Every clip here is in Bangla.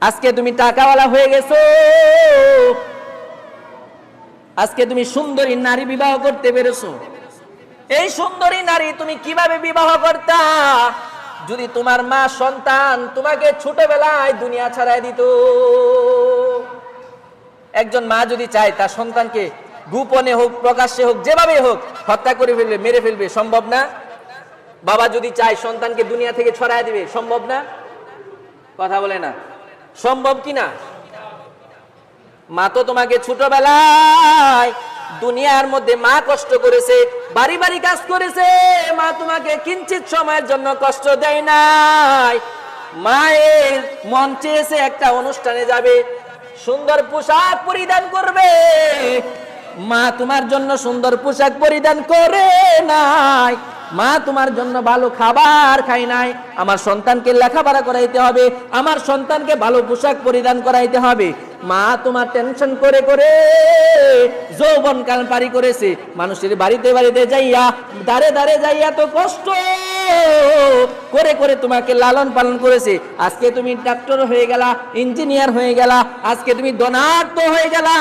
আজকে তুমি টাকাওয়ালা হয়ে গেছো, আজকে তুমি সুন্দরী নারী বিবাহ করতে পেরেছো। এই সুন্দরী নারী তুমি কিভাবে বিবাহ করতা যদি তোমার মা সন্তান তোমাকে ছোটবেলায় দুনিয়া ছাড়াই দিত? একজন মা যদি চায় তার সন্তানকে গোপনে হোক প্রকাশ্যে হোক যেভাবে হোক হত্যা করে ফেলবে, মেরে ফেলবে, সম্ভব না? বাবা যদি চায় সন্তানকে দুনিয়া থেকে ছড়াই দিবে, সম্ভব না? কথা বলে না, সম্ভব কিনা? মা তো তোমাকে ছোটবেলায় দুনিয়ার মধ্যে মা কষ্ট করেছে, বাড়ি বাড়ি কাজ করেছে, মা তোমাকে কিঞ্চিত সময়ের জন্য কষ্ট দেয় নাই। মায়ের মন চেয়েছে একটা অনুষ্ঠানে যাবে, সুন্দর পোশাক পরিধান করবে, মা তোমার জন্য সুন্দর পোশাক পরিধান করে নাই। মা তোমার জন্য ভালো খাবার খাই নাই। আমার সন্তানকে লেখাপড়া করাইতে হবে, আমার সন্তানকে ভালো পোশাক পরিধান করাইতে হবে। মা তোমার টেনশন করে করে যৌবনকাল পারি করেছে, মানুষের বাড়িতে বাড়িতে যাইয়া দাঁড়ে দাঁড়ে যাইয়া তো কষ্ট করে করে তোমাকে লালন পালন করেছে। আজকে তুমি ডাক্তার হয়ে গেলা, ইঞ্জিনিয়ার হয়ে গেলা, আজকে তুমি ধনাঢ্য হয়ে গেলা,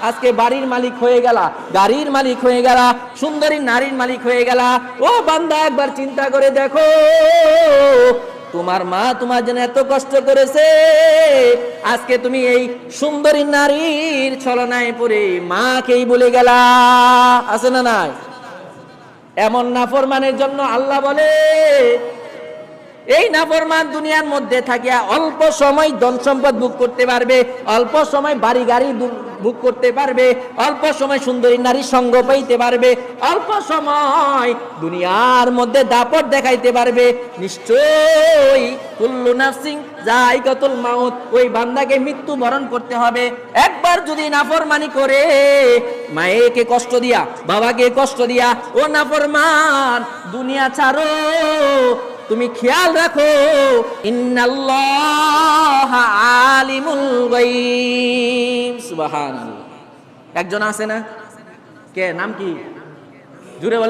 আজকে বাড়ির মালিক হয়ে গেলা, গাড়ির মালিক হয়ে গেলা, সুন্দরী নারীর মালিক হয়ে গেলা। ও বান্দা, একবার চিন্তা করে দেখো, তোমার মা তোমার জন্য এত কষ্ট করেছে, আজকে তুমি এই সুন্দরী নারীর ছলনায় পড়ে মাকেই বলে গেলা। আছে না নাই? এমন নাফরমানের জন্য আল্লাহ বলে, এই নাফরমান দুনিয়ার মধ্যে থাকিয়া অল্প সময় ধন সম্পদ ভোগ করতে পারবে, অল্প সময় বাড়ি গাড়ি ভোগ করতে পারবে, অল্প সময় সুন্দরী নারী সঙ্গ পাইতে পারবে, অল্প সময় দুনিয়ার মধ্যে দাপট দেখাইতে পারবে। নিশ্চয়ই কুল্লু নাফসিন যায়কাতুল মাউত, ওই বান্দাকে মৃত্যু বরণ করতে হবে। একবার যদি নাফরমানি করে, মায়েকে কষ্ট দিয়া, বাবাকে কষ্ট দিয়া, ও নাফরমান দুনিয়া ছাড়ো। তুমি খেয়াল রাখো, ইন্নাল্লাহা আলিমুল গায়ব। সুবহানাল্লাহ। একজন আছে না? কে? নাম কি? জুড়ে বলে।